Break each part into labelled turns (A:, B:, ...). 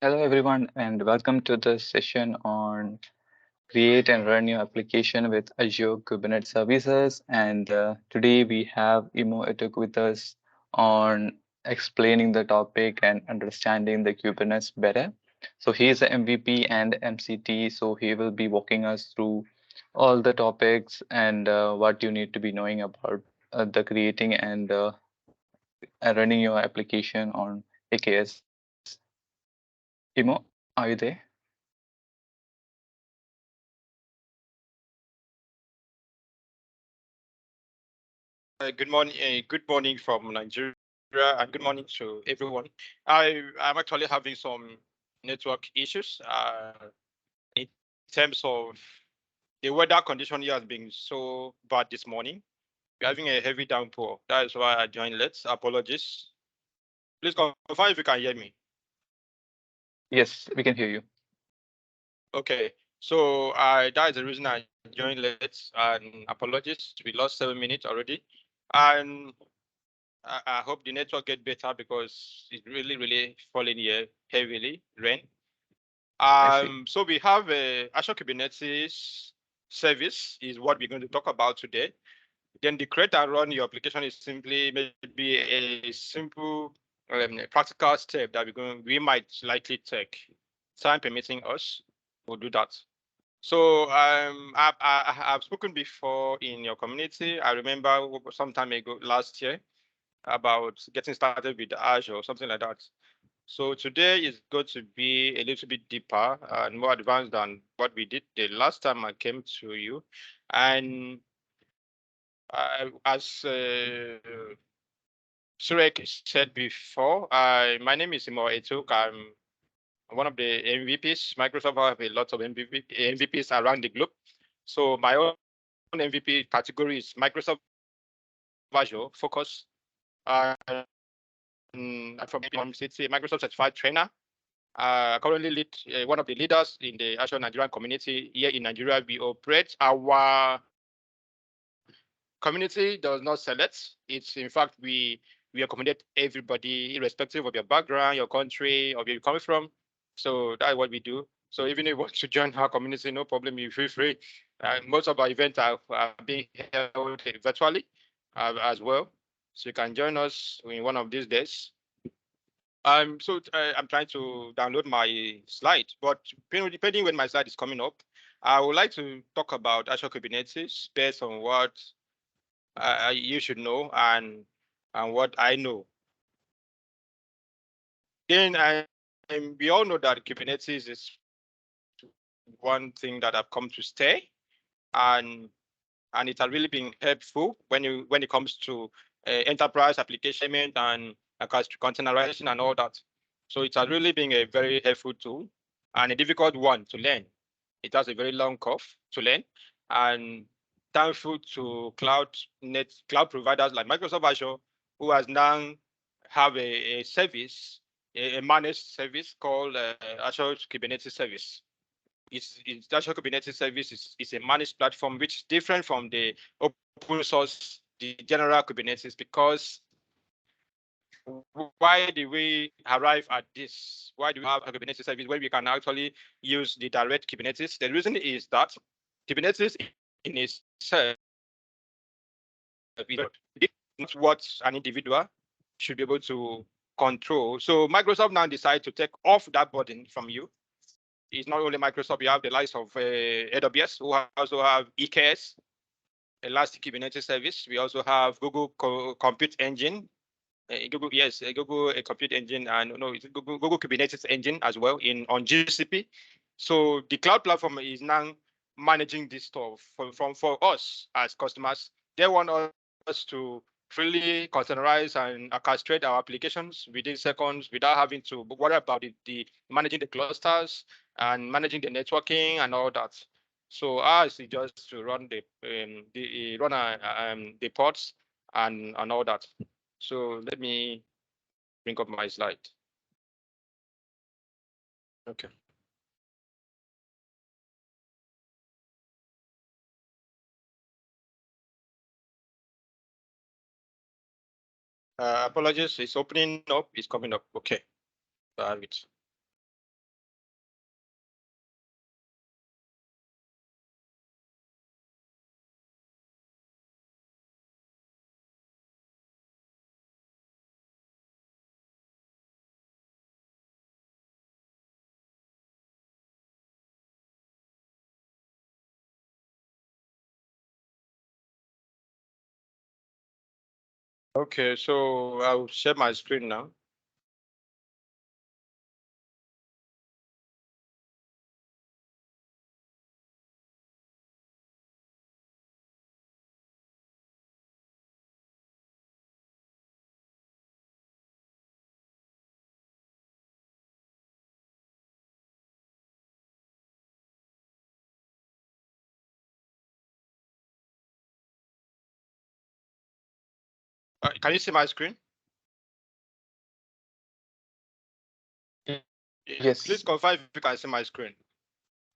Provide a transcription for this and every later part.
A: Hello, everyone, and welcome to the session on create and run your application with Azure Kubernetes Services. And today we have Imo Etuk with us on explaining the topic and understanding the Kubernetes better. So he is the MVP and MCT, so he will be walking us through all the topics and what you need to be knowing about the creating and running your application on AKS. Imo, are you there?
B: Good morning from Nigeria, and good morning to everyone. I'm actually having some network issues in terms of the weather condition here has been so bad this morning. We're having a heavy downpour. That is why I joined late. Apologies. Please confirm if you can hear me.
A: Yes, we can hear you.
B: Okay. So that is the reason I joined late. And apologies. We lost 7 minutes already. And I hope the network get better because it's really falling here heavily, rain.
A: I see.
B: So we have a Azure Kubernetes service is what we're going to talk about today. Then the create and run your application is simply maybe a simple practical step that we might likely take. Time permitting us, we'll do that. So I've spoken before in your community. I remember some time ago last year about getting started with Azure or something like that. So today is going to be a little bit deeper and more advanced than what we did the last time I came to you. And as Surek said before, my name is Imo Etuk. I'm one of the MVPs. Microsoft have a lot of MVPs around the globe. So my own MVP category is Microsoft Azure Focus. From City, Microsoft Certified Trainer. Currently lead one of the leaders in the Azure Nigerian community here in Nigeria. We operate. Our community does not select. It's in fact we accommodate everybody, irrespective of your background, your country, or where you're coming from. So that's what we do. So even if you want to join our community, no problem. You feel free. Most of our events are being held virtually as well. So you can join us in one of these days. I'm trying to download my slide, but depending when my slide is coming up, I would like to talk about Azure Kubernetes based on what you should know and what I know. Then we all know that Kubernetes is one thing that have come to stay, and and it has really been helpful when it comes to enterprise application and containerization and all that. So it has really been a very helpful tool and a difficult one to learn. It has a very long curve to learn, and thankful to cloud providers like Microsoft Azure, who has now have a service, a managed service called Azure Kubernetes Service. It's Azure Kubernetes Service is a managed platform which is different from the open source, the general Kubernetes, because why do we arrive at this? Why do we have a Kubernetes service where we can actually use the direct Kubernetes? The reason is that Kubernetes in itself is not what an individual should be able to control. So Microsoft now decided to take off that burden from you. It's not only Microsoft, you have the likes of AWS, who also have EKS, Elastic Kubernetes Service. We also have Google Compute Engine, Google Compute Engine, and no, it's Google Kubernetes Engine as well on GCP. So the cloud platform is now managing this stuff for us as customers. They want us to freely containerize and orchestrate our applications within seconds without having to worry about the managing the clusters and managing the networking and all that. So ours is just to run the pods and all that. So let me bring up my slide. Okay. Apologies, it's opening up, it's coming up. Okay, I have it. Okay, so I'll share my screen now. Can you see my screen?
A: Yes.
B: Please confirm if you can see my screen.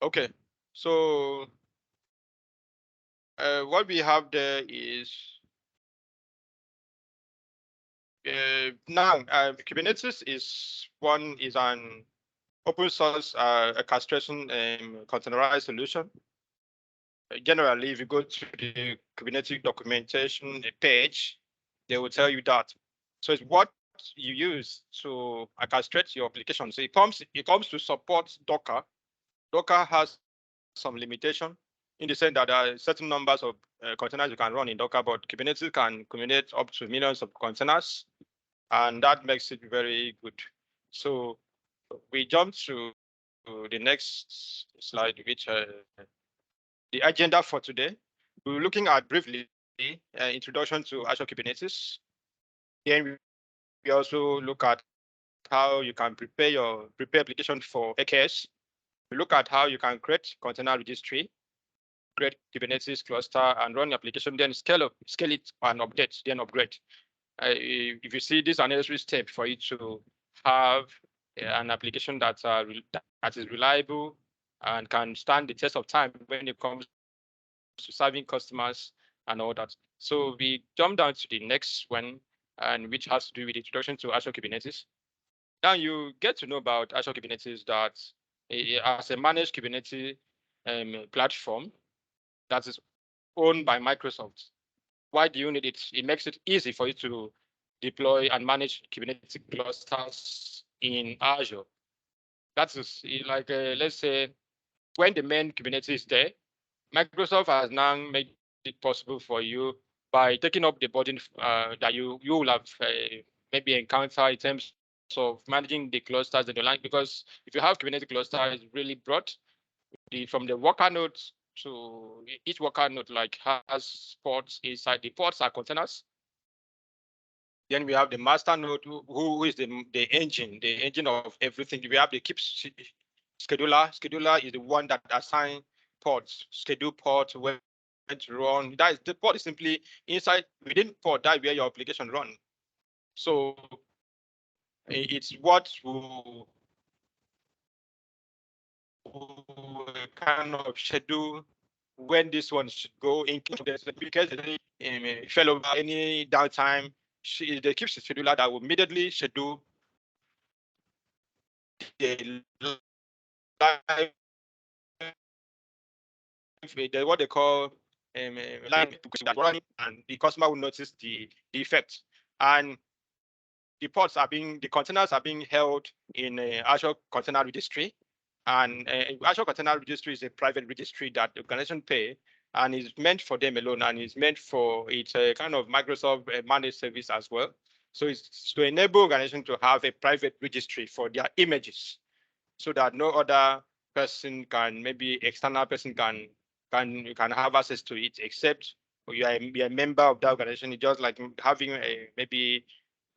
B: Okay, so what we have there is now Kubernetes is an open source orchestration containerized solution. Generally, if you go to the Kubernetes documentation page, they will tell you that. So it's what you use to orchestrate your application. So it comes to support Docker. Docker has some limitation in the sense that there are certain numbers of containers you can run in Docker, but Kubernetes can accumulate up to millions of containers, and that makes it very good. So we jump to the next slide, which the agenda for today. We're looking at briefly introduction to Azure Kubernetes. Then we also look at how you can prepare application for AKS. We look at how you can create container registry, create Kubernetes cluster, and run the application, then scale it and update, then upgrade. If you see, this is a necessary step for you to have an application that is reliable and can stand the test of time when it comes to serving customers and all that. So we jump down to the next one, and which has to do with the introduction to Azure Kubernetes. Now you get to know about Azure Kubernetes that as a managed Kubernetes platform that is owned by Microsoft. Why do you need it? It makes it easy for you to deploy and manage Kubernetes clusters in Azure. That is like, let's say, when the main Kubernetes is there, Microsoft has now made it possible for you by taking up the burden that you will have maybe encountered in terms of managing the clusters and the line. Because if you have Kubernetes cluster, it's really broad. From the worker node to each worker node like has ports inside. The ports are containers. Then we have the master node, who is the engine of everything. We have the keep scheduler. Scheduler is the one that assigns ports, schedule ports, when to run. That is, the port is simply inside within port, that where your application run. So it's what will kind of schedule when this one should go in case any fell over, any downtime. They keep a scheduler that will immediately schedule the live, what they call line, and the customer will notice the effect. And the containers are being held in Azure Container Registry. And Azure Container Registry is a private registry that the organization pay, and is meant for them alone, and is meant for it's a kind of Microsoft managed service as well. So it's to enable organizations to have a private registry for their images, so that no other person can, maybe external person can have access to it, except you are a member of the organization. It's just like having maybe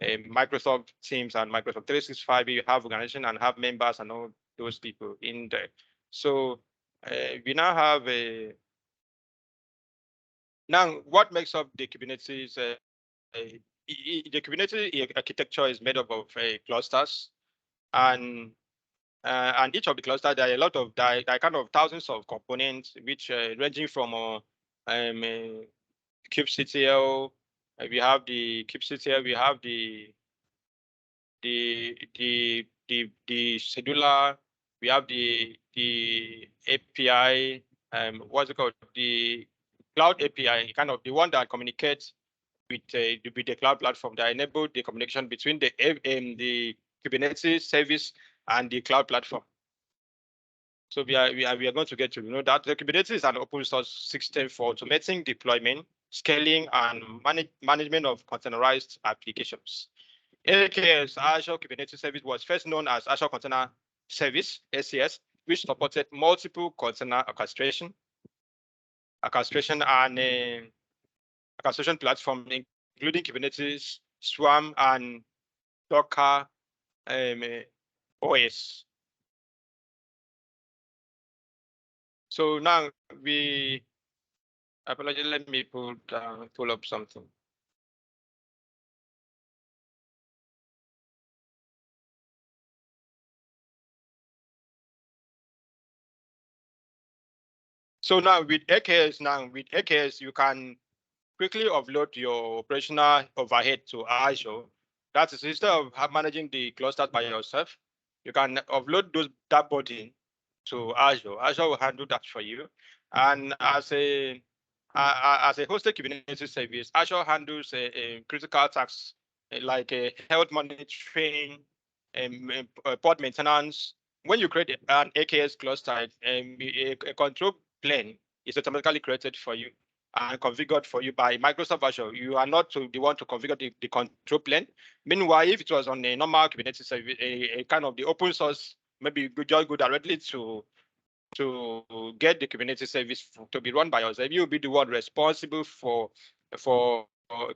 B: a Microsoft Teams and Microsoft 365. You have organization and have members and all those people in there. So we now have a what makes up the Kubernetes? The Kubernetes architecture is made up of clusters, and each of the clusters, there are a lot of there are kind of thousands of components, which ranging from kubectl. We have the kubectl. We have the scheduler. We have the API. What's it called? The cloud API, kind of the one that communicates with the cloud platform, that enable the communication between the Kubernetes service and the cloud platform. So we are going to get to know that the Kubernetes is an open source system for automating deployment, scaling, and management of containerized applications. AKS, Azure Kubernetes Service, was first known as Azure Container Service, ACS, which supported multiple container orchestration and orchestration platform, including Kubernetes, Swarm, and Docker OS. So now apologize, let me pull up something. So now with AKS, you can quickly offload your operational overhead to Azure. That is, instead of managing the clusters by yourself, you can offload that burden to Azure. Azure will handle that for you. And as a hosted Kubernetes service, Azure handles critical tasks like health monitoring, pod maintenance. When you create an AKS cluster, a control plane is automatically created for you and configured for you by Microsoft Azure. You are not the one to configure the control plane. Meanwhile, if it was on a normal Kubernetes service, a kind of the open source, maybe you could just go directly to get the Kubernetes service to be run by yourself. You'll be the one responsible for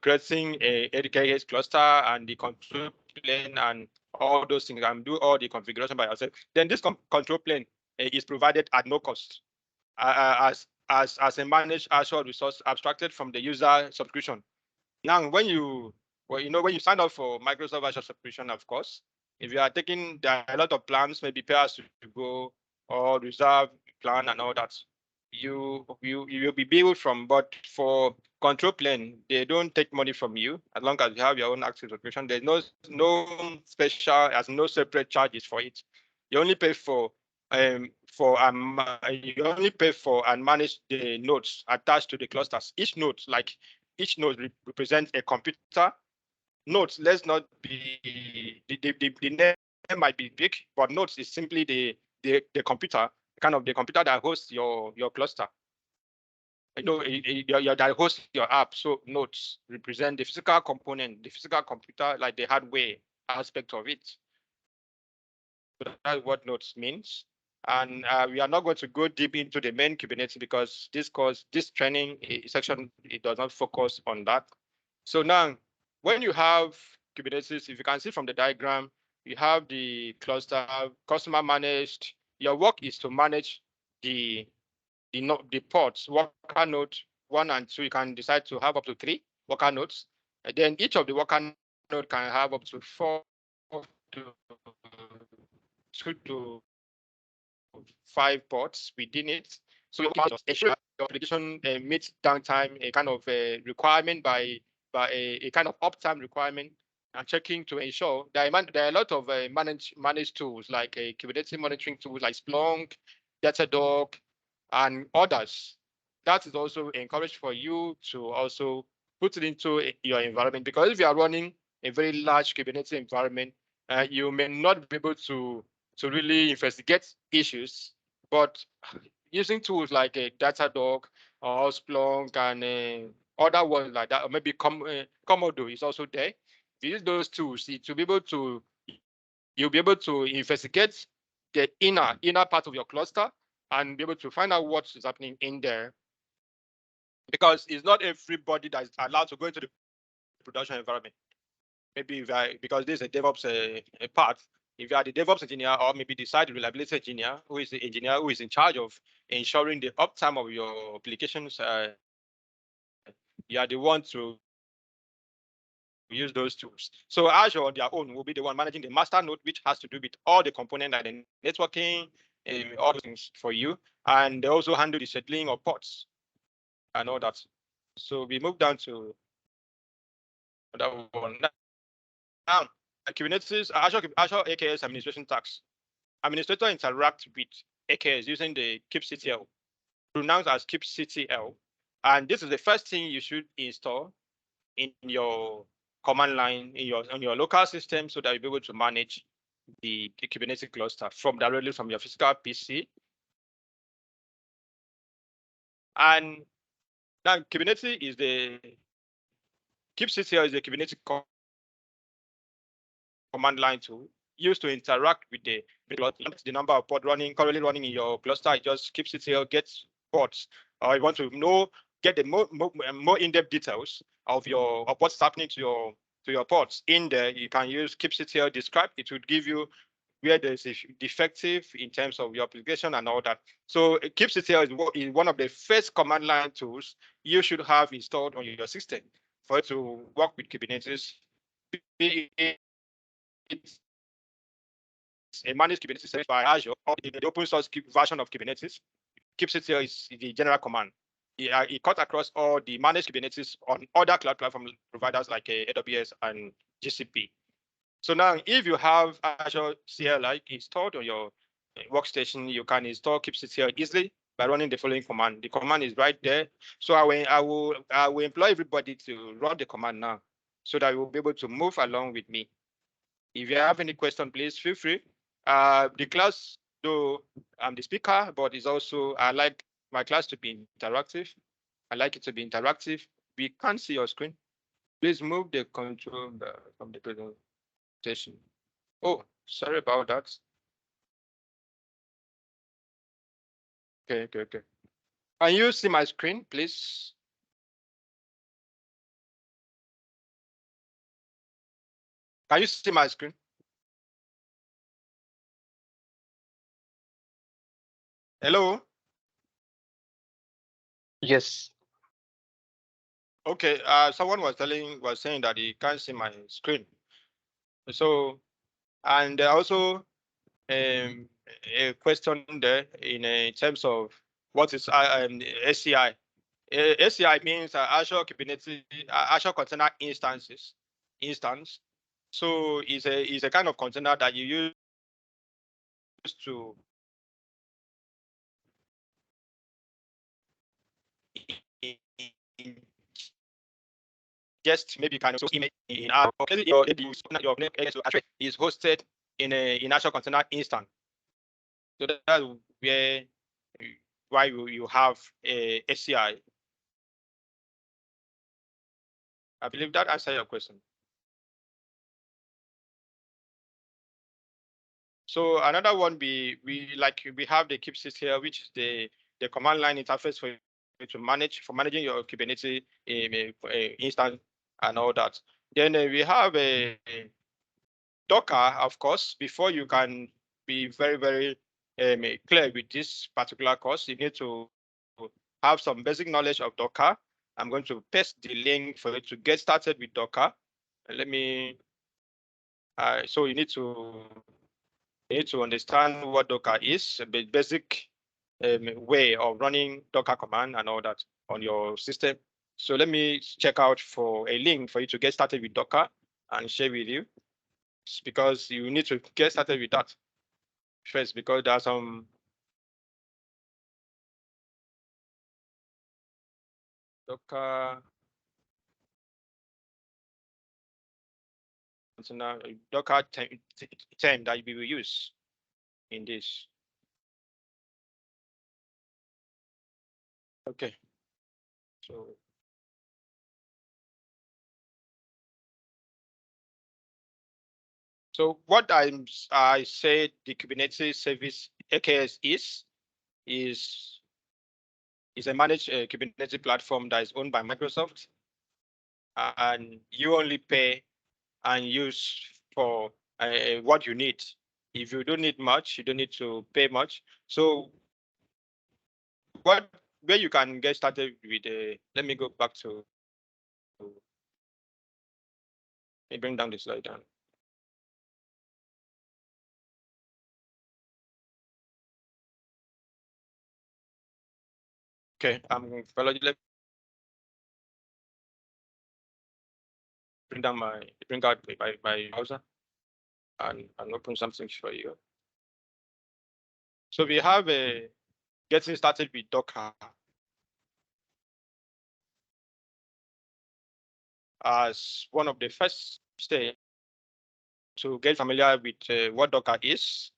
B: creating a AKS cluster and the control plane and all those things, and do all the configuration by yourself. Then this control plane is provided at no cost as a managed Azure resource abstracted from the user subscription. Now, when you sign up for Microsoft Azure subscription, of course, if you are taking, there are a lot of plans, maybe pay as you go or reserve plan and all that. You'll be billed from, but for control plane, they don't take money from you as long as you have your own active subscription. There's no special, as no separate charges for it. You only pay for and manage the nodes attached to the clusters. Each node represents a computer. Nodes, let's not be the name might be big, but nodes is simply the computer, kind of the computer that hosts your cluster. That hosts your app. So nodes represent the physical component, the physical computer, like the hardware aspect of it. So that's what nodes means. And we are not going to go deep into the main Kubernetes because this training section, it does not focus on that. So now, when you have Kubernetes, if you can see from the diagram, you have the cluster, customer managed. Your work is to manage the pods, worker node 1 and 2. You can decide to have up to 3 worker nodes. And then each of the worker node can have up to 4 to 2 to 5 pods within it. So you can ensure your application meets downtime, a kind of requirement by a kind of uptime requirement, and checking to ensure there are a lot of managed tools like Kubernetes monitoring tools like Splunk, Datadog, and others. That is also encouraged for you to also put it into your environment, because if you are running a very large Kubernetes environment, you may not be able to really investigate issues, but using tools like Datadog or Splunk and other ones like that, or maybe Commodore is also there. You use those tools to be able to, you'll be able to investigate the inner part of your cluster and be able to find out what is happening in there. Because it's not everybody that is allowed to go into the production environment. Maybe because there's a DevOps part. If you are the DevOps engineer or maybe the site reliability engineer, who is the engineer who is in charge of ensuring the uptime of your applications, you are the one to use those tools. So Azure on their own will be the one managing the master node, which has to do with all the components like the networking, all those things for you. And they also handle the scheduling of ports and all that. So we move down to that one. Now, Kubernetes, Azure AKS administration tasks. Administrator interact with AKS using the kubectl, pronounced as kubectl. And this is the first thing you should install in your command line on your local system, so that you'll be able to manage the Kubernetes cluster directly from your physical PC. And Now, Kubernetes is kubectl is the Kubernetes command line tool used to interact with the number of pods currently running in your cluster. It just kubectl gets pods, or you want to get the more in-depth details of what's happening to your pods. In there, you can use kubectl describe. It would give you where there's a defective in terms of your application and all that. So kubectl is one of the first command line tools you should have installed on your system for it to work with Kubernetes. It's a managed Kubernetes service by Azure, or the open source version of Kubernetes. kubectl is the general command. It cuts across all the managed Kubernetes on other cloud platform providers like AWS and GCP. So now, if you have Azure CLI installed on your workstation, you can install kubectl easily by running the following command. The command is right there. So I will employ everybody to run the command now, so that you will be able to move along with me. If you have any question, please feel free. The class, though I'm the speaker, but it's also, I like my class to be interactive. I like it to be interactive. We can't see your screen. Please move the control from the presentation. Oh, sorry about that. Okay. Can you see my screen, please? Can you see my screen? Hello?
A: Yes.
B: Okay, someone was saying that he can't see my screen. So, and also a question there in terms of what is SCI. SCI means Azure Kubernetes, Azure Container Instance. So it's a kind of container that you use to just maybe kind of image in our your is hosted in Azure Container Instance. So that's where why you have a SCI. I believe that answers your question. So another one we have the kubectl here, which is the command line interface for you to managing your Kubernetes instance and all that. Then we have a Docker, of course. Before you can be very clear with this particular course, you need to have some basic knowledge of Docker. I'm going to paste the link for you to get started with Docker. Let me. So you need to understand what Docker is, a basic way of running Docker command and all that on your system. So let me check out for a link for you to get started with Docker and share with you, because you need to get started with that first, because there are some Docker term that we will use in this. Okay. So what I said the Kubernetes Service AKS is a managed Kubernetes platform that is owned by Microsoft, and you only pay and use for what you need. If you don't need much, you don't need to pay much. So where you can get started with let me go back to let me bring down the slide down. Okay, I'm let bring down bring out my browser and open something for you. So we have a getting started with Docker as one of the first steps to get familiar with what Docker is,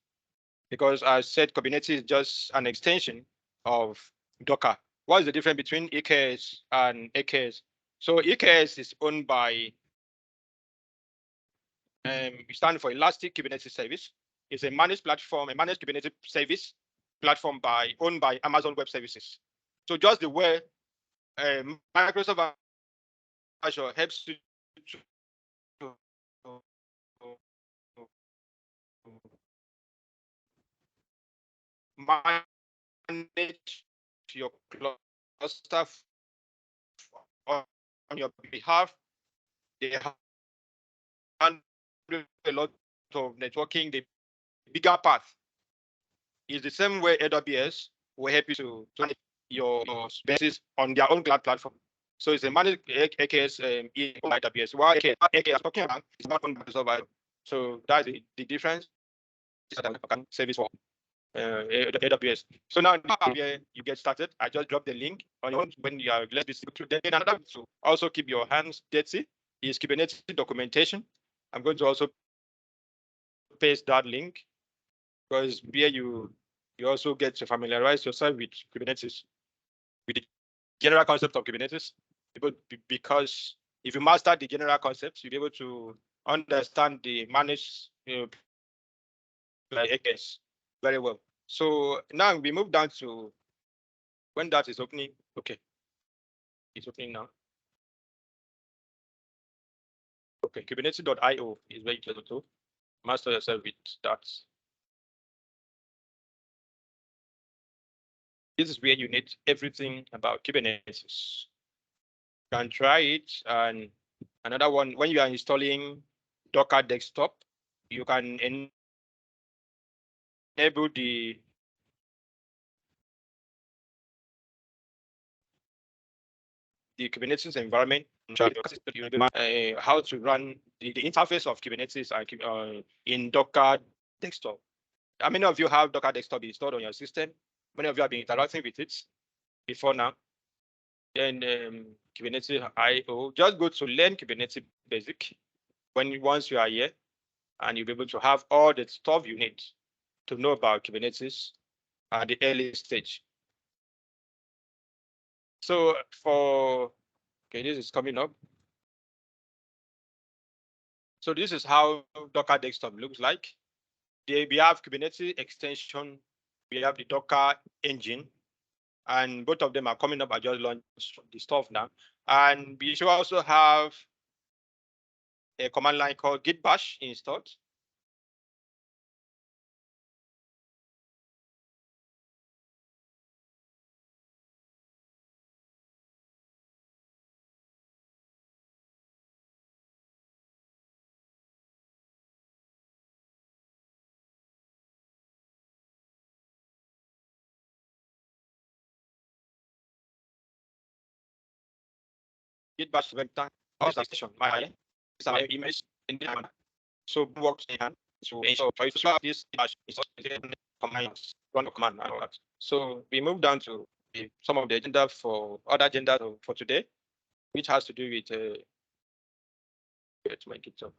B: because I said Kubernetes is just an extension of Docker. what is the difference between AKS and AKS? So AKS is owned by stand for Elastic Kubernetes Service. It's a managed platform, a managed Kubernetes service platform owned by Amazon Web Services. So just the way Microsoft Azure helps you to manage your cluster on your behalf. They handle a lot of networking. The bigger part is the same way AWS will help you to manage your spaces on their own cloud platform. So it's a managed AKS in AWS. While AKS is talking about is not on Microsoft Azure. So that's the difference service for AWS. So now you get started. I just dropped the link on your own when you are less busy. Then another to also keep your hands dirty is Kubernetes documentation. I'm going to also paste that link because here you also get to familiarize yourself with Kubernetes, with the general concept of Kubernetes, because if you master the general concepts, you'll be able to understand the managed like AKS very well. So now we move down to when that is opening. Okay, it's opening now. Okay, Kubernetes.io is where you get to master yourself with that. This is where you need everything about Kubernetes. You can try it. And another one, when you are installing Docker Desktop, you can enable the Kubernetes environment, how to run the interface of Kubernetes in Docker Desktop. How many of you have Docker Desktop installed on your system? Many of you have been interacting with it before now. Then Kubernetes IO, just go to Learn Kubernetes Basic once you are here, and you'll be able to have all the stuff you need to know about Kubernetes at the early stage. So okay, this is coming up. So this is how Docker Desktop looks like. We have Kubernetes extension, we have the Docker engine, and both of them are coming up. I just launched the stuff now. And we should also have a command line called git bash installed. Git bash vector station my image in the hand. So works in hand to ensure if you have this bash commands, run command and all that. So we move down to some of the agenda for other agenda for today, which has to do with let's make it up.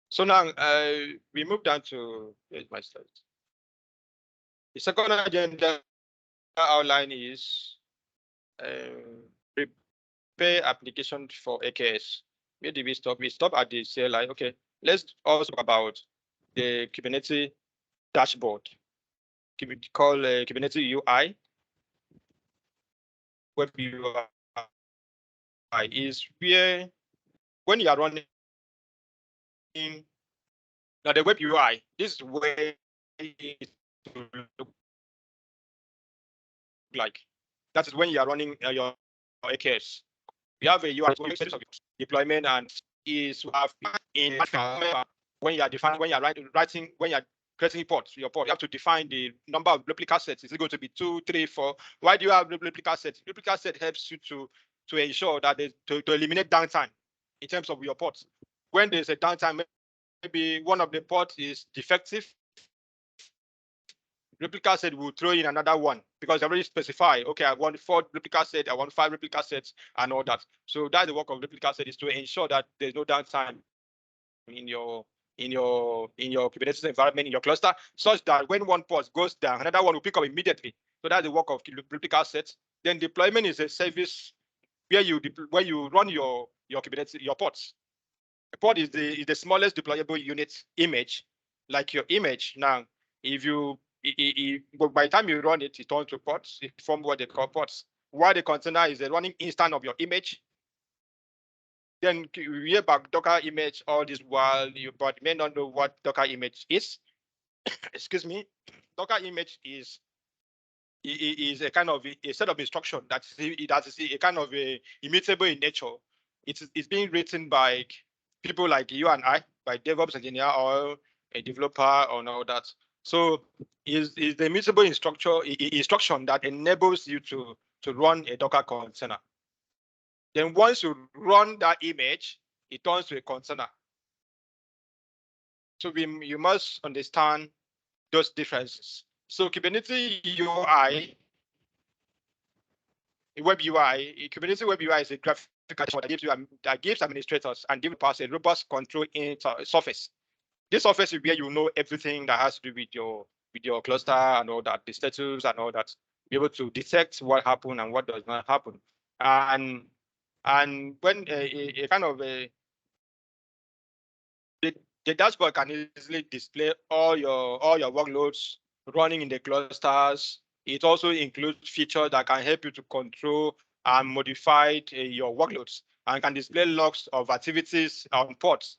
B: So now we move down to my slides. The second agenda outline is prepare application for AKS. Where did we stop? We stop at the CLI. Okay, let's also talk about the Kubernetes dashboard. Call Kubernetes UI. Web UI is where when you are running now the web UI, this is where it look like. That is when you are running your AKS. We have a UI deployment and is in when you are defining, when you are writing, when you are creating your port, you have to define the number of replica sets. Is it going to be 2, 3, 4? Why do you have replica sets? Replica set helps you to ensure that to eliminate downtime in terms of your ports. When there's a downtime, maybe one of the ports is defective, replica set will throw in another one because they already specify, okay, I want 4 replica sets, I want 5 replica sets and all that. So that's the work of replica set, is to ensure that there's no downtime in your in your Kubernetes environment, in your cluster, such that when one pod goes down, another one will pick up immediately. So that's the work of replica sets. Then deployment is a service where you run your Kubernetes, your pods. A pod is the smallest deployable unit image, like your image. Now, if you by the time you run it, it turns to pods. It forms what they call pods. While the container is a running instance of your image, then you hear about Docker image all this while, but may not know what Docker image is. Excuse me. Docker image is a kind of a set of instruction that is a kind of a immutable in nature. It's being written by people like you and I, by DevOps engineer or a developer or all that. So is the immutable instruction that enables you to run a Docker container. Then once you run that image, it turns to a container. So you must understand those differences. So Kubernetes UI, Web UI, Kubernetes Web UI is a graphical that gives administrators and developers a robust control surface. This surface is where you know everything that has to do with your cluster and all that, the status and all that. Be able to detect what happened and what does not happen. And when a kind of a the dashboard can easily display all your workloads running in the clusters. It also includes features that can help you to control and modify your workloads, and can display logs of activities on pods.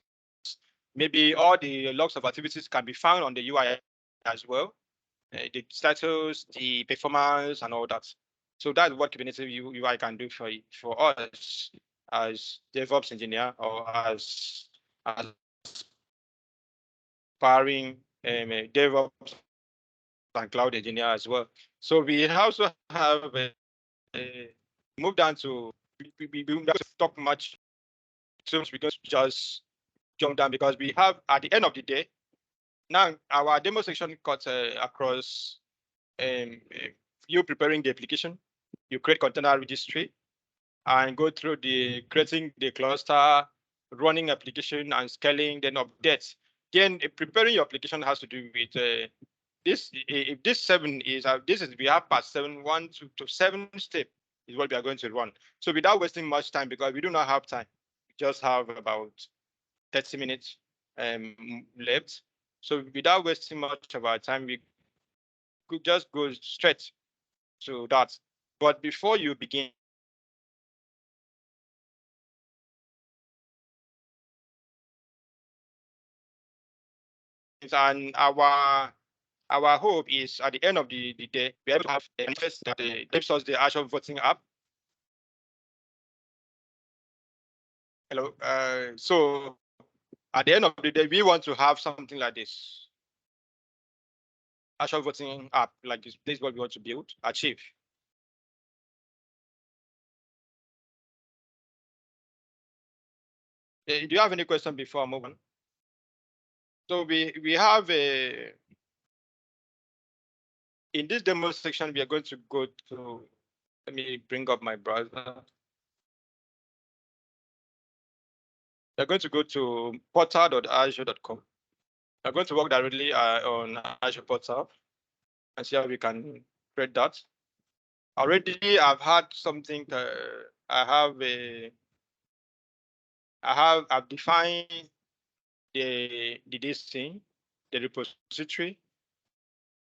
B: Maybe all the logs of activities can be found on the UI as well, the status, the performance, and all that. So that's what Kubernetes UI can do for us as DevOps engineer or as aspiring DevOps and cloud engineer as well. So we also have moved down to we don't talk much so much because just jump down because we have at the end of the day now our demo section cuts across you preparing the application, you create container registry and go through the creating the cluster, running application and scaling, then updates. Then preparing your application has to do with this. If this 7 is we have part 7, 1 to 7 step is what we are going to run. So without wasting much time, because we do not have time, we just have about 30 minutes left. So without wasting much of our time, we could just go straight to that. But before you begin, and our hope is at the end of the day, we able to have a interface that gives us the Azure voting app. Hello. So at the end of the day, we want to have something like this. Azure voting app like this. This is what we want to build, achieve. Do you have any question before I move on? So we have a in this demo section, we are going to go to, let me bring up my browser. We're going to go to portal.azure.com. We're going to work directly on Azure Portal and see how we can create that. Already, I've had something that I've defined this thing, the repository,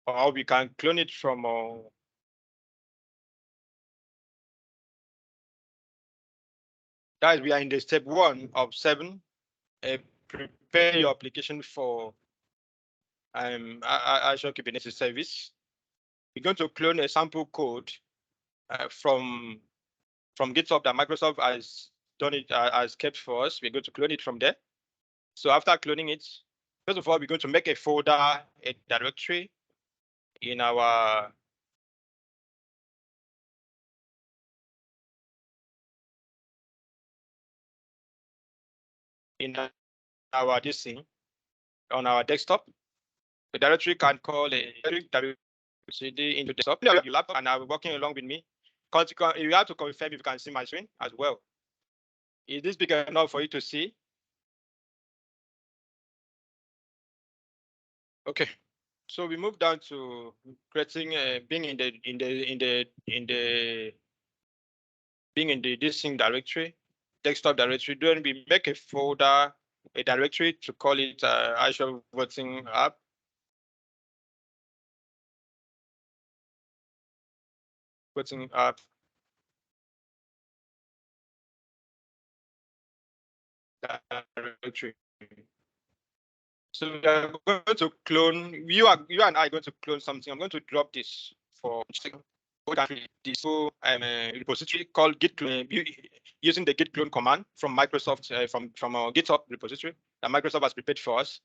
B: or we can clone it from that is, we are in the step 1 of 7. Prepare your application for Azure Kubernetes Service. We're going to clone a sample code from GitHub that Microsoft has done it, has kept for us. We're going to clone it from there. So after cloning it, first of all, we're going to make a folder, a directory in our this thing on our desktop. The directory can call a CD into desktop. Your laptop and I'm working along with me. You have to confirm if you can see my screen as well. Is this big enough for you to see? Okay, so we move down to creating being in the being in the distinct directory, desktop directory. Then we make a folder, a directory to call it Azure Voting App. Voting App. Directory. So we are going to clone. You and I are going to clone something. I'm going to drop this for this repository called git clone using the git clone command from Microsoft from our GitHub repository that Microsoft has prepared for us.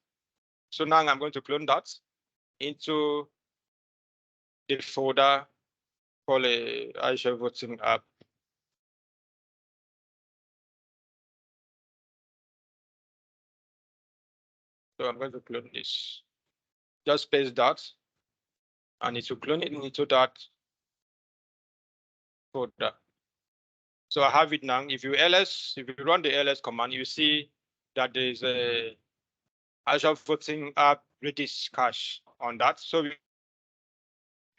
B: So now I'm going to clone that into the folder called Azure Voting App. So I'm going to clone this. Just paste that, and it will clone it into that folder. So I have it now. If you run the ls command, you see that there is a Azure Voting App Redis cache on that. So we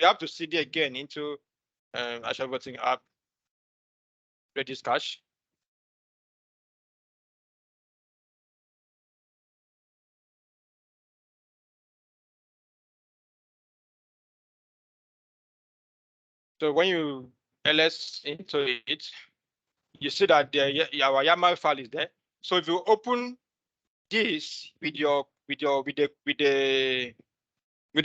B: have to cd again into Azure Voting App Redis cache. So when you ls into it, you see that our YAML file is there. So if you open this with the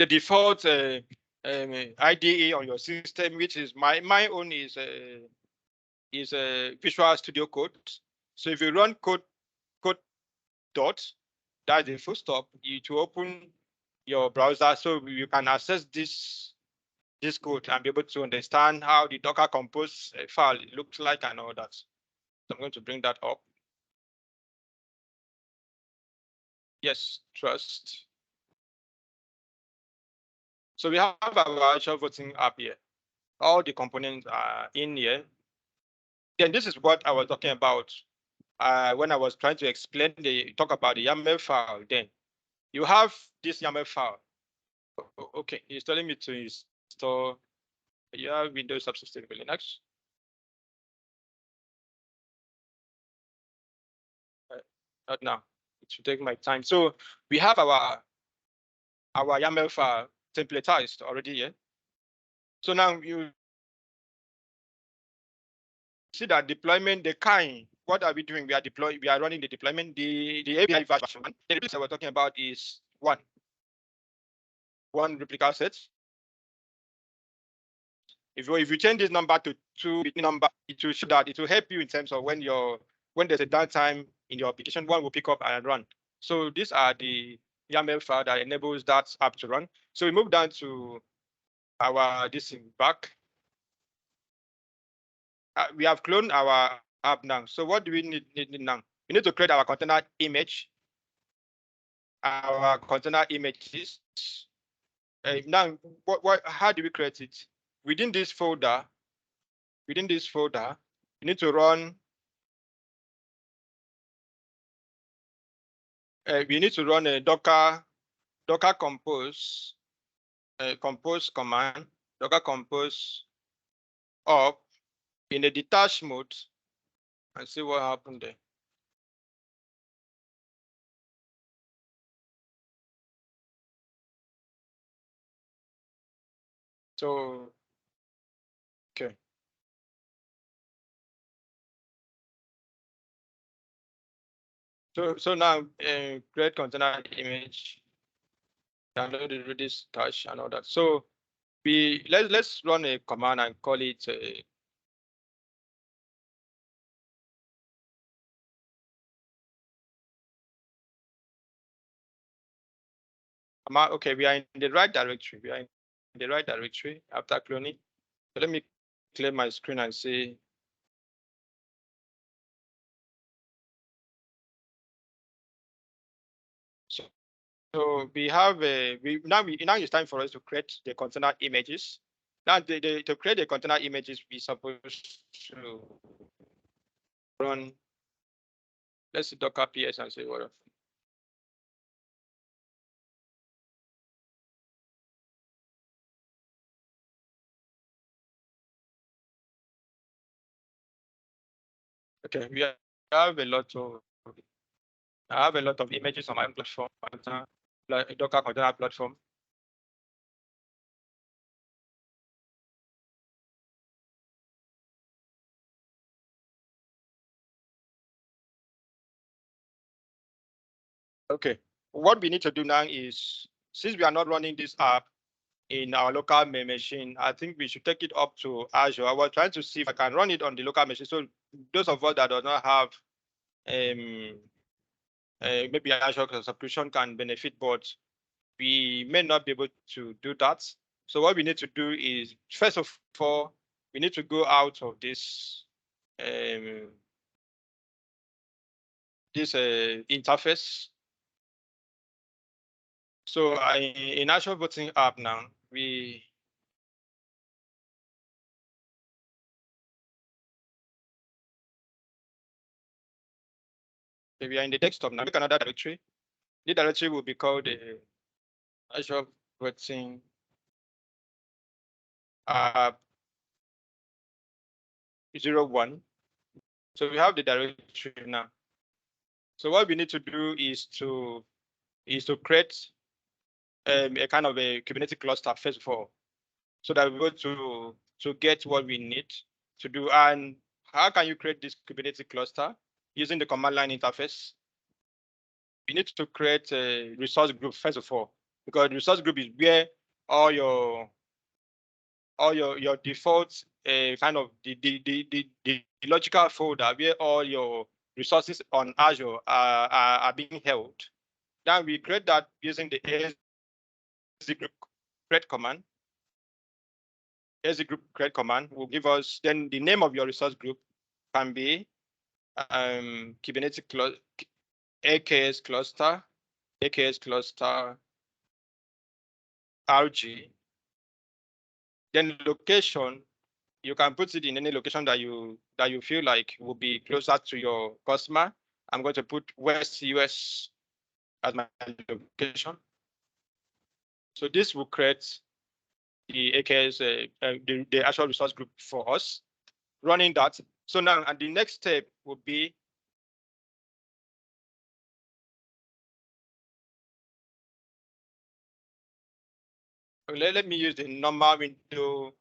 B: default IDE on your system, which is my own is Visual Studio Code. So if you run code dot, that's the full stop, to open your browser so you can access this code and be able to understand how the Docker Compose file looks like and all that. So I'm going to bring that up. Yes, trust. So we have our Azure Voting app here. All the components are in here. Then this is what I was talking about when I was trying to talk about the YAML file. Then you have this YAML file. Okay, he's telling me to install Windows Subsystem Linux. Not now. It should take my time. So we have our YAML file templatized already here. So now you see that deployment, the kind. What are we doing? We are running the deployment. The API version. The replica we're talking about is one replica set. If you change this number to 2 number, it will show that it will help you in terms of when there's a downtime in your application, one will pick up and run. So these are the YAML file that enables that app to run. So we move down to our back. We have cloned our app now. So what do we need now? We need to create our container image. Our container images. Now, how do we create it? Within this folder, you need to run. We need to run a Docker compose compose command. Docker compose up in a detached mode and see what happened there. So, okay. So now create container image, download the Redis cache and all that. So let's run a command and call it okay, we are in the right directory. We are in the right directory after cloning. So let me clear my screen and see. So we have now it's time for us to create the container images. Now to create the container images, we're supposed to run. Let's see Docker PS and see what. Okay, we have a lot of I have a lot of images on my own platform, like Docker container platform. Okay, what we need to do now is, since we are not running this app in our local machine, I think we should take it up to Azure. I was trying to see if I can run it on the local machine. So those of us that do not have maybe Azure subscription can benefit, but we may not be able to do that. So what we need to do is, first of all, we need to go out of this interface. So in Azure voting app now, we are in the desktop now. Make another directory. The directory will be called Azure voting app 01. So we have the directory now. So what we need to do is to create a kind of a Kubernetes cluster first of all, so that we're able to get what we need to do. And how can you create this Kubernetes cluster? Using the command line interface. We need to create a resource group first of all, because the resource group is where all your default kind of the logical folder where all your resources on Azure are being held. Then we create that using the AZ group create command. AZ group create command will give us, then the name of your resource group can be Kubernetes AKS cluster, AKS cluster RG. Then location, you can put it in any location that you feel like will be closer to your customer. I'm going to put West US as my location. So this will create the AKS, the actual resource group for us, running that. So now, and the next step would be let me use the normal window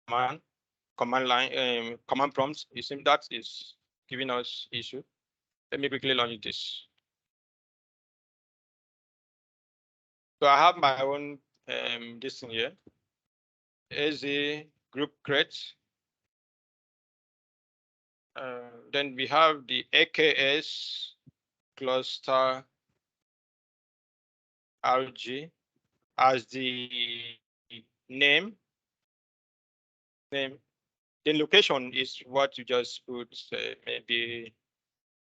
B: command line, command prompts. It seems that is giving us issue. Let me quickly launch this. So I have my own this thing here. AZ group create. Then we have the AKS cluster RG as the name. Then location is what you just put. Maybe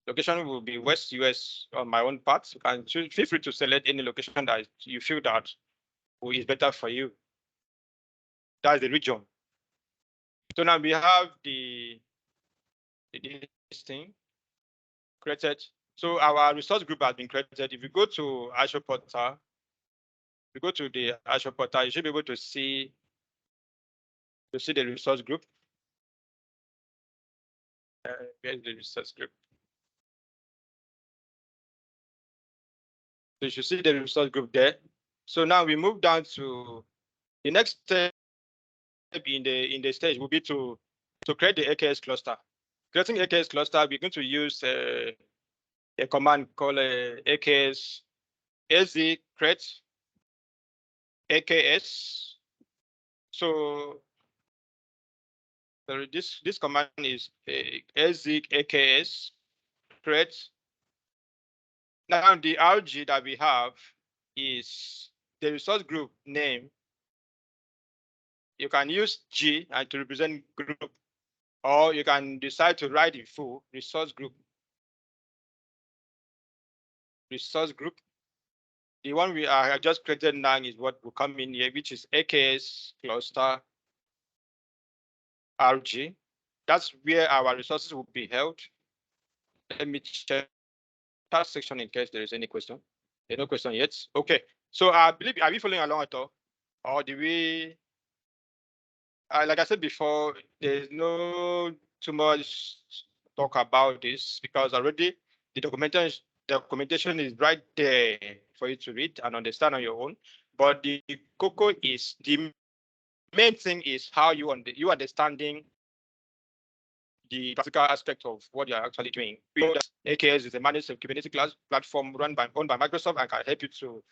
B: location will be West US on my own part. You can feel free to select any location that you feel that is better for you. That's the region. So now we have this thing created. So our resource group has been created. If you go to Azure Portal, you go to the Azure Portal, you should be able to see the resource group. Where's the resource group? So you should see the resource group there. So now we move down to the next step in the stage will be to create the AKS cluster. Creating AKS cluster, we're going to use a command called AKS AZ create AKS. So this command is AZ AKS create. Now the RG that we have is the resource group name. You can use G and to represent group, or you can decide to write the full resource group. Resource group. The one we are just created now is what will come in here, which is AKS cluster RG. That's where our resources will be held. Let me check that section in case there is any question. There's no question yet. Okay. So I believe, are we following along at all? Or do we, like I said before, there's no too much talk about this because already the documentation is right there for you to read and understand on your own. But the cocoa is the main thing is how you understanding the practical aspect of what you're actually doing. We know that AKS is a managed Kubernetes platform owned by Microsoft and can help you to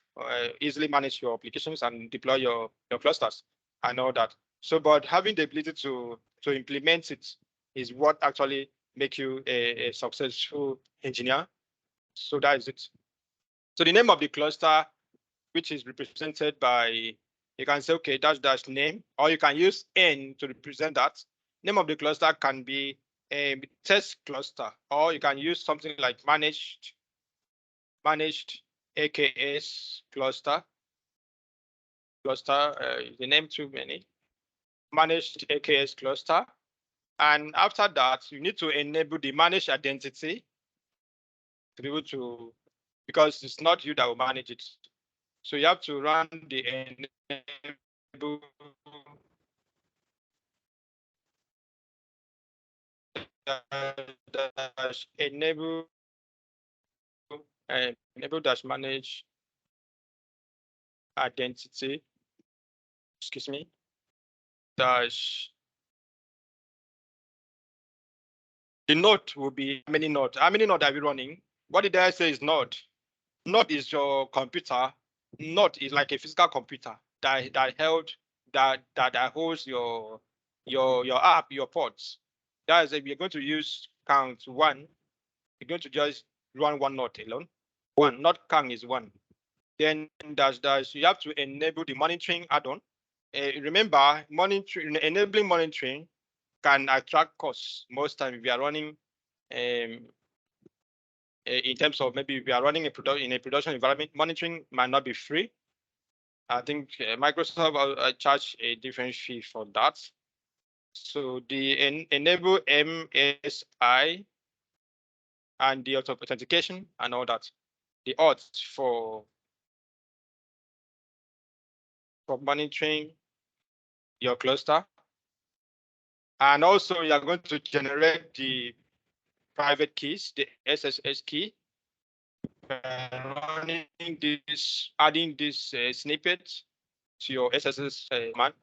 B: easily manage your applications and deploy your clusters and all that. So, but having the ability to implement it is what actually make you a successful engineer. So that is it. So the name of the cluster, which is represented by, you can say, okay, dash name, or you can use N to represent that. Name of the cluster can be a test cluster, or you can use something like managed AKS cluster. The name too many. Managed AKS cluster. And after that, you need to enable the managed identity to be able to, because it's not you that will manage it. So you have to run the enable dash enable dash manage identity, excuse me, dash. The node will be how many nodes? How many nodes are we running? What did I say is node? Node is your computer. Node is like a physical computer that holds your app, your ports. That is, if you're going to use count one, you're going to just run one node alone. One, not count is one. Then dash you have to enable the monitoring add-on. Remember, enabling monitoring can attract costs most time if you are running in terms of maybe if you are running in a production environment, monitoring might not be free. I think Microsoft will charge a different fee for that. So the enable MSI and the authentication and all that. The auth for monitoring your cluster. And also you are going to generate the private keys, the SSH key. Running this, adding this snippet to your SSH command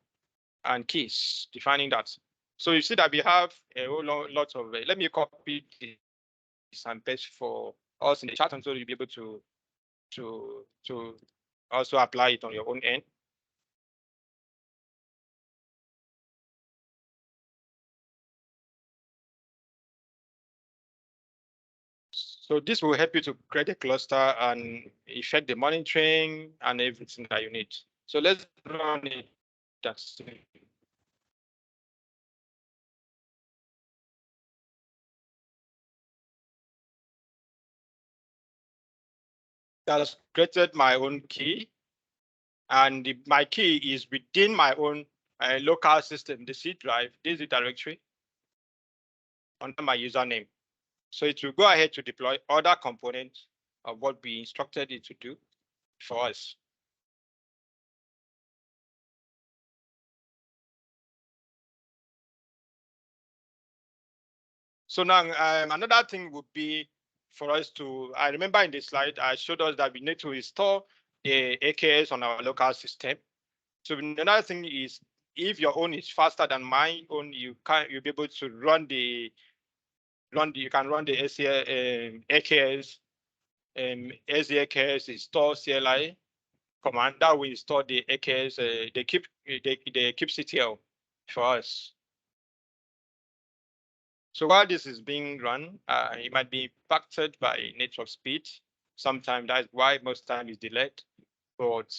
B: and keys, defining that. So you see that we have a whole lot of, let me copy this and paste for us in the chat, and so you'll be able to also apply it on your own end. So this will help you to create a cluster and effect the monitoring and everything that you need. So let's run it. That's that's created my own key, and my key is within my own local system, the C drive. This is the directory under my username. So it will go ahead to deploy other components of what we instructed it to do for us. So now another thing would be for us to, I remember in the slide, I showed us that we need to install the AKS on our local system. So another thing is, if your own is faster than my own, you'll be able to you can run the AKS AKS install CLI command that will install the AKS, the kubectl for us. So while this is being run, it might be impacted by network speed. Sometimes that's why most time is delayed, but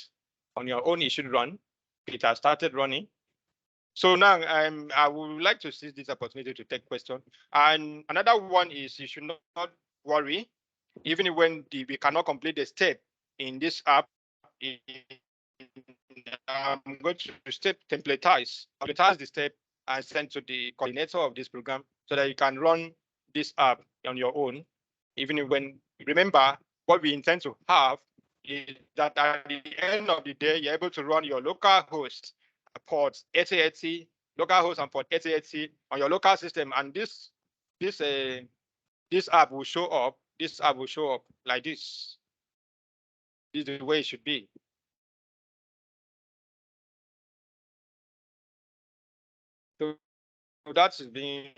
B: on your own it should run. It has started running. So now I would like to seize this opportunity to take questions. And another one is you should not worry, even when we cannot complete the step in this app. I'm going to templatize the step and send to the coordinator of this program so that you can run this app on your own. Even when, remember, what we intend to have is that at the end of the day, you're able to run your local host ports 8080 localhost and port 8080 on your local system, and this app will show up. This app will show up like this. This is the way it should be. So that's being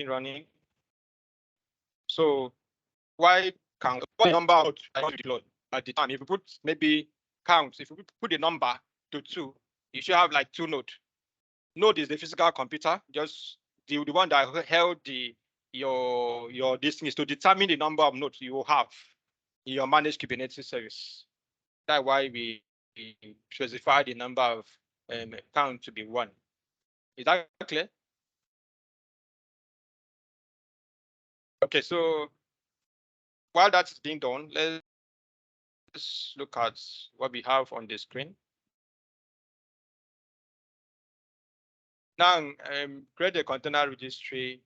B: running. So why count what number of deploy at the time? If you put maybe count, if you put the number to 2, you should have like 2 nodes. Node is the physical computer, just the one that held your distance to determine the number of nodes you will have in your managed Kubernetes service. That's why we specify the number of count to be 1. Is that clear? Okay, so while that's being done, let's look at what we have on the screen. Now, create a container registry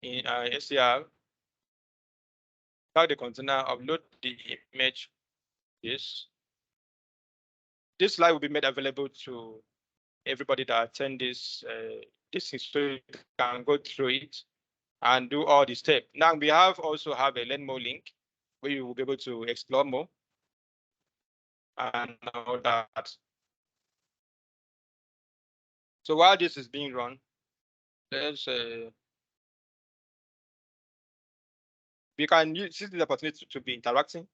B: in ACR. Tag the container, upload the image. This slide will be made available to everybody that attend this so you can go through it and do all the steps. Now we also have a learn more link where you will be able to explore more and all that. So while this is being run, let's we can use the opportunity to be interacting,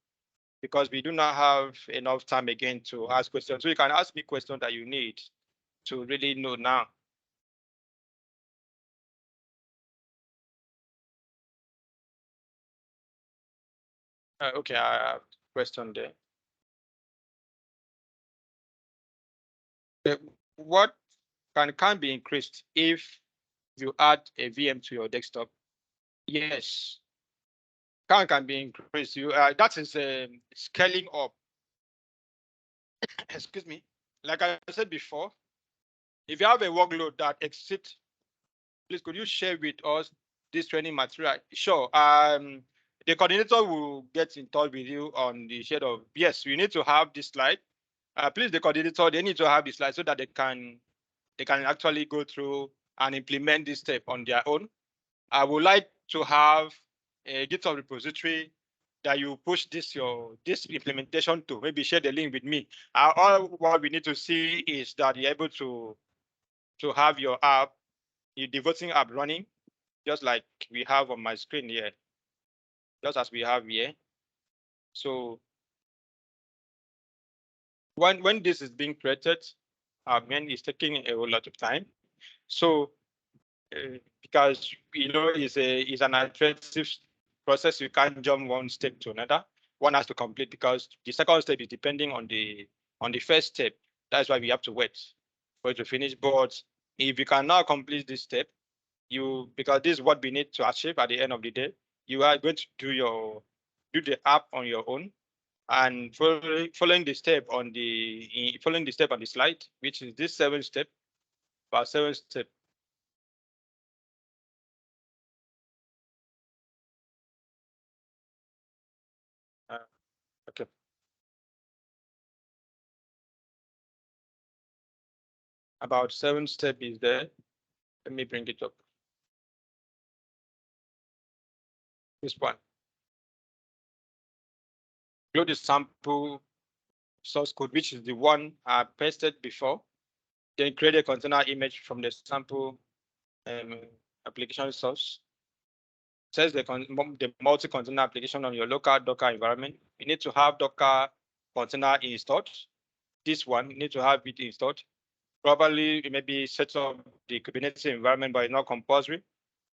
B: because we do not have enough time again to ask questions. So you can ask me questions that you need to really know now. Okay, I have a question there. What can be increased if you add a VM to your desktop? Yes, can be increased. That is scaling up. Excuse me. Like I said before, if you have a workload that exceeds, please could you share with us this training material? Sure. The coordinator will get in touch with you on the share of, yes, you need to have this slide. Please, the coordinator, they need to have this slide so that they can actually go through and implement this step on their own. I would like to have a GitHub repository that you push this implementation to. Maybe share the link with me. All what we need to see is that you're able to have your app, your devoting app running, just like we have on my screen here, just as we have here. So when this is being created, it's taking a whole lot of time. So because it's an iterative process, you can't jump one step to another. One has to complete, because the second step is depending on the first step. That's why we have to wait for it to finish. But if you can now complete this step, because this is what we need to achieve at the end of the day, you are going to do the app on your own, and following the step on the slide, which is this 7 step, about 7 step. Okay. About 7 step is there. Let me bring it up. This one. Load the sample source code, which is the one I pasted before. Then create a container image from the sample application source. Says the multi-container application on your local Docker environment. You need to have Docker container installed. This one, you need to have it installed. Probably maybe set up the Kubernetes environment, but it's not compulsory.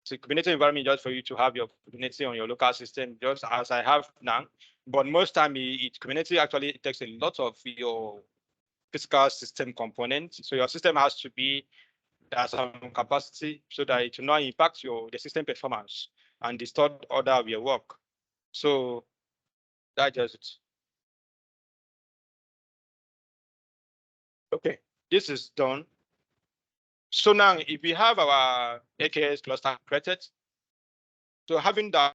B: So Kubernetes environment just for you to have your Kubernetes on your local system, just as I have now. But most time, Kubernetes actually takes a lot of your physical system components. So your system has to be at some capacity so that it will not impact the system performance and the stored order of your work. So that's just it. Okay, this is done. So now, if we have our AKS cluster created, so having that,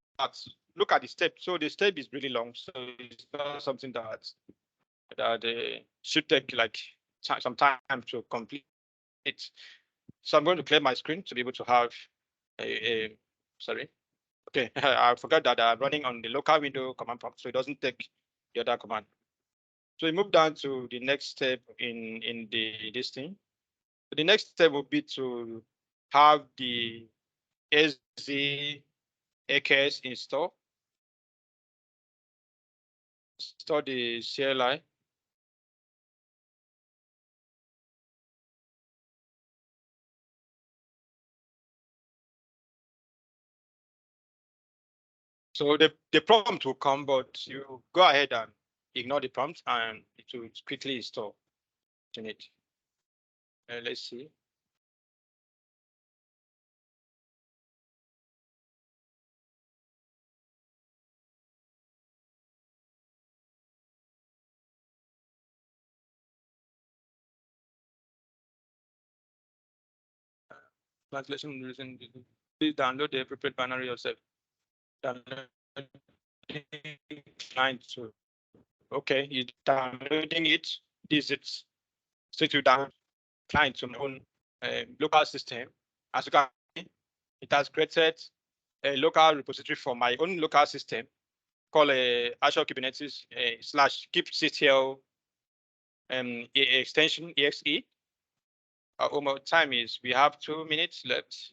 B: look at the step. So the step is really long. So it's not something that that should take like some time to complete. So I'm going to clear my screen to be able to have a sorry. Okay, I forgot that I'm running on the local window command prompt, so it doesn't take the other command. So we move down to the next step in this thing. So the next step will be to have the Azure AKS install the CLI. So the prompt will come, but you go ahead and ignore the prompt and it will quickly install it. Let's see. Translation reason. Please download the appropriate binary yourself. Download client to. Okay, you're downloading it. This is straight to download client to my own local system. As you can see, it has created a local repository for my own local system called Azure Kubernetes / kubectl extension exe. Our time is we have 2 minutes left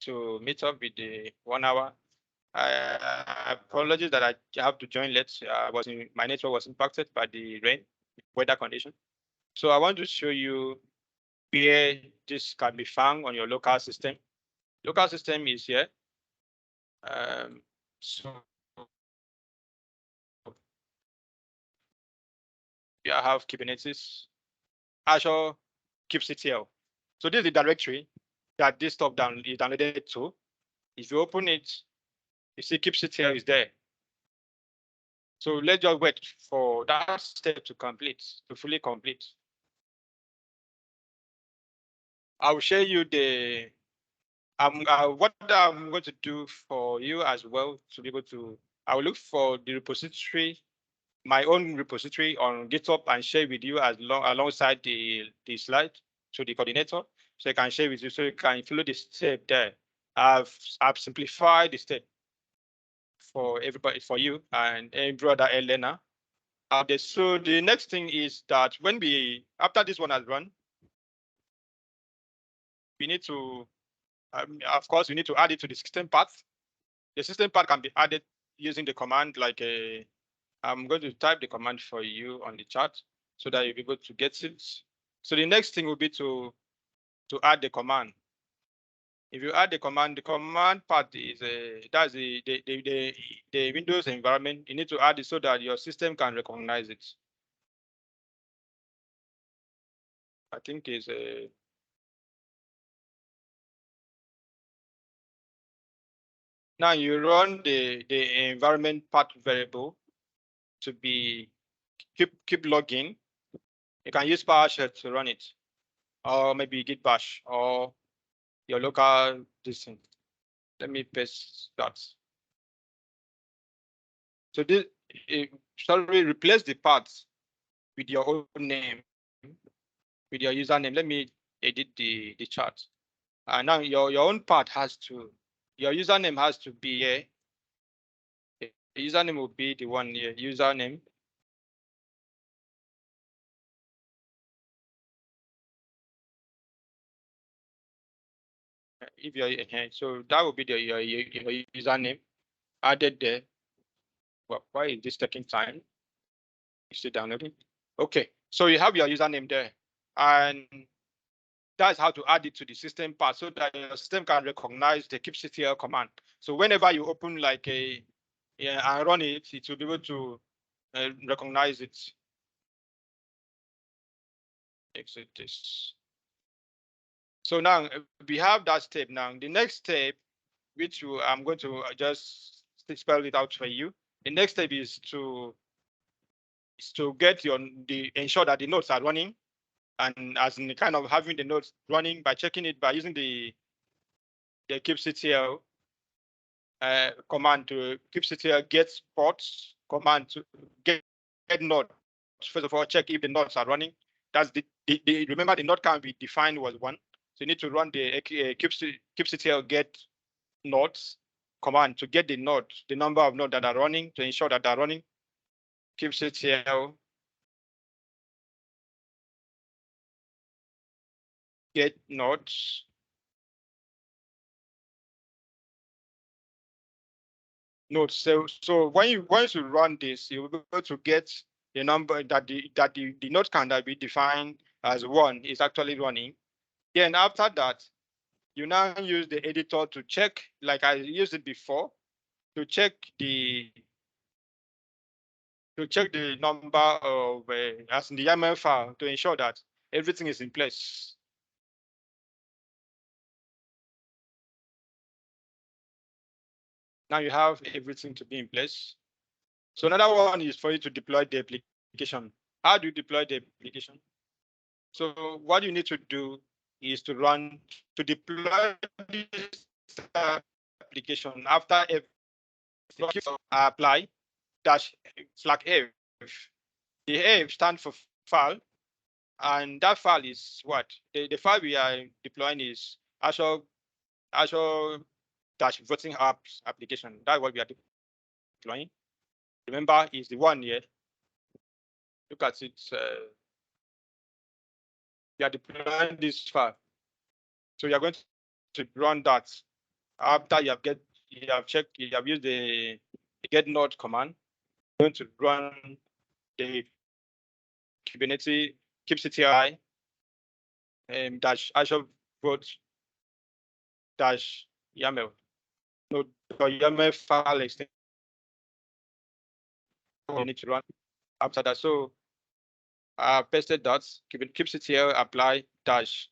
B: to meet up with the 1 hour. I apologize that I have to join late. My network was impacted by the rain weather condition. So I want to show you where this can be found on your local system. Local system is here. So you have Kubernetes, Azure kubectl. So this is the directory that this stuff is downloaded to. If you open it, you see kubectl is there. So let's just wait for that step to fully complete. I will share you what I'm going to do for you as well to be able to. I will look for the repository, my own repository on GitHub, and share with you alongside the slide to the coordinator, so I can share with you, so you can follow the step there. I've simplified the step for everybody, for you and every other learner. So the next thing is that after this one has run, we need to, of course, we need to add it to the system path. The system path can be added using the command like I'm going to type the command for you on the chat so that you'll be able to get it. So the next thing will be to add the command. If you add the command part is that's the Windows environment. You need to add it so that your system can recognize it. I think is now you run the environment path variable to be keep logging. You can use PowerShell to run it, or maybe Git bash or your local system. Let me paste that. So this replace the paths with your own name, with your username. Let me edit the chart. And now your own path your username has to be here. The username will be the one here, username. If you're here, so that will be your username added there. Well, why is this taking time? It's still downloading. Okay, so you have your username there, and that's how to add it to the system part so that your system can recognize the kubectl command. So whenever you open like and run it, it will be able to recognize it. Exit this. So now we have that step. Now the next step, which I'm going to just spell it out for you. The next step is to get ensure that the nodes are running, and as in kind of having the nodes running by checking it by using the kubectl command to kubectl get ports command to get node first of all, check if the nodes are running. That's the remember the node can be defined was 1. So you need to run the kubectl get nodes command to get the node, the number of nodes that are running, to ensure that they're running. kubectl get nodes. Nodes. So once you run this, you'll be able to get the number that the node count that we define as 1 is actually running. Then after that, you now use the editor to check, like I used it before, to check the number of as in the YAML file to ensure that everything is in place. Now you have everything to be in place. So another one is for you to deploy the application. How do you deploy the application? So what you need to do is to deploy this application after apply dash flag F. The F stands for file, and that file is what? The file we are deploying is Azure dash voting apps application. That's what we are deploying. Remember, is the one here. Look at it. We are deploying this file. So you are going to run that after you have checked, you have used the get node command. You're going to run the Kubernetes kubectl dash Azure vote dash YAML. No, YAML file extension you need to run after that. So I pasted that kubectl apply dash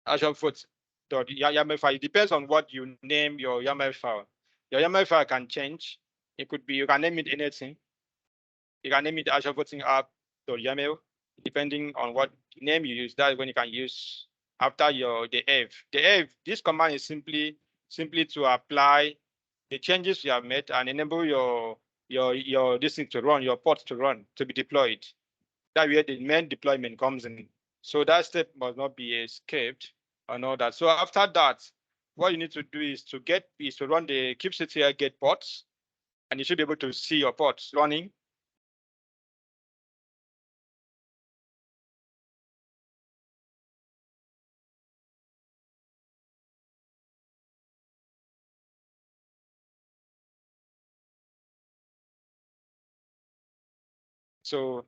B: Azure vote dot YAML file. It depends on what you name your YAML file. Your YAML file can change. It could be, you can name it anything. You can name it Azure voting app dot YAML, depending on what name you use. That's when you can use after the F. The F, this command is simply to apply the changes you have made and enable your this thing to run, your port to run, to be deployed. That's where the main deployment comes in. So that step must not be escaped and all that. So after that, what you need to do is to run the kubectl get ports, and you should be able to see your ports running. So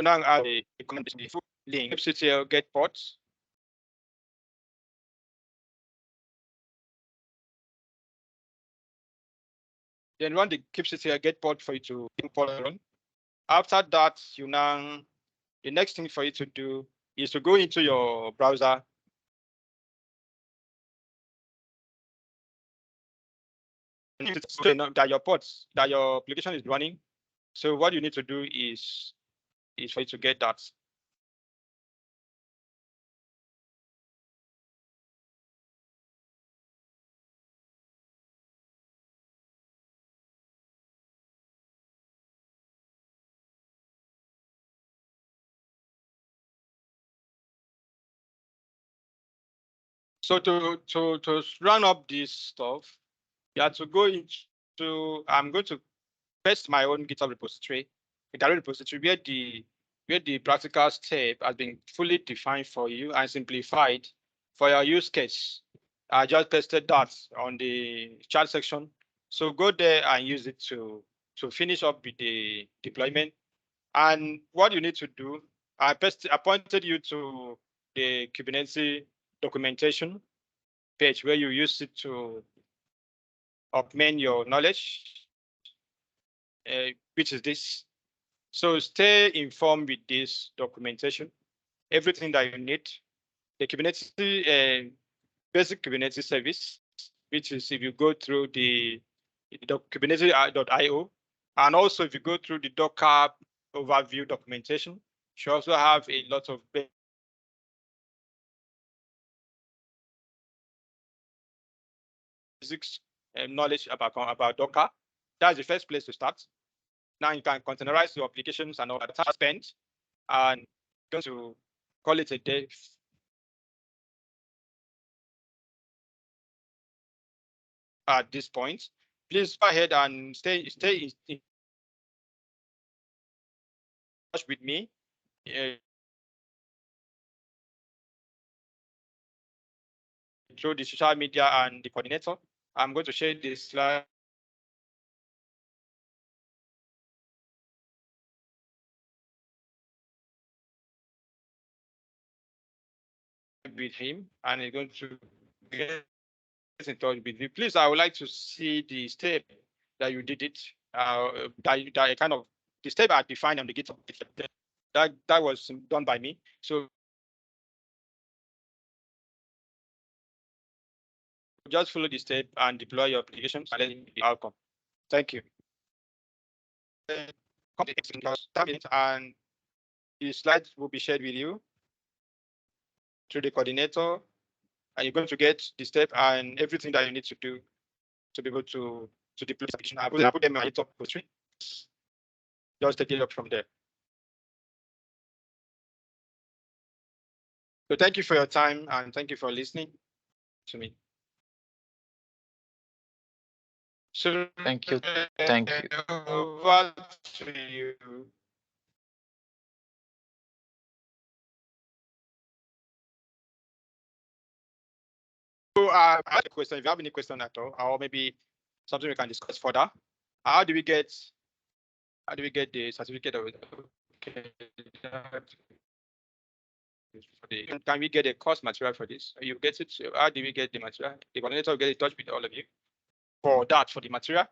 B: now add the full link kubectl get ports. Then run the kubectl get port for you to import run. After that, the next thing for you to do is to go into your browser. That your application is running. So what you need to do is for you to get that. So to run up this stuff, you have to go into, I'm going to paste my own GitHub repository, where the practical step has been fully defined for you and simplified for your use case. I just pasted that on the chat section. So go there and use it to finish up with the deployment. And what you need to do, I pointed you to the Kubernetes documentation page where you use it to augment your knowledge, which is this. So stay informed with this documentation, everything that you need. The Kubernetes, basic Kubernetes service, which is if you go through the kubernetes.io, and also if you go through the Docker overview documentation, you also have a lot of basics knowledge about Docker. That's the first place to start. Now you can containerize your applications and all that time spent, and going to call it a day. At this point, please go ahead and stay in touch with me through the social media and the coordinator. I'm going to share this slide with him, and he's going to get in touch with you. Please, I would like to see the step that you did it. That kind of the step I defined on the GitHub. That was done by me. So just follow the step and deploy your applications and then the outcome. Thank you. And the slides will be shared with you through the coordinator, and you're going to get the step and everything that you need to do to be able to deploy the application. I put them in my top post. Just take it up from there. So thank you for your time and thank you for listening to me. So
A: Thank you. Thank you.
B: Over to you. So I have a question. If you have any question at all, or maybe something we can discuss further, how do we get the certificate of it? Okay. Can we get a course material for this? You get it? How do we get the material? The coordinator will get in touch with all of you for that, for the material.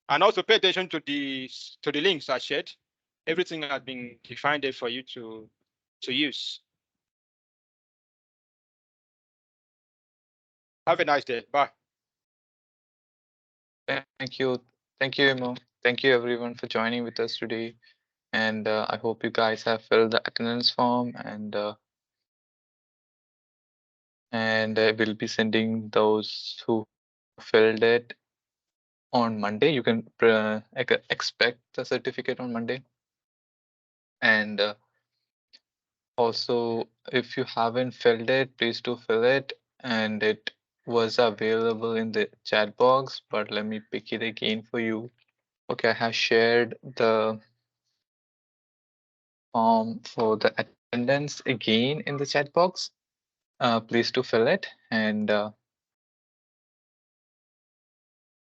B: And also pay attention to the links I shared. Everything has been defined there for you to use. Have a nice day. Bye.
A: Thank you. Thank you, Imo. Thank you everyone for joining with us today. And I hope you guys have filled the attendance form, and we'll be sending those who filled it on Monday. You can expect the certificate on Monday. And also, if you haven't filled it, please do fill it. And it was available in the chat box, but let me pick it again for you. Okay, I have shared the form for the attendance again in the chat box. Please do fill it, and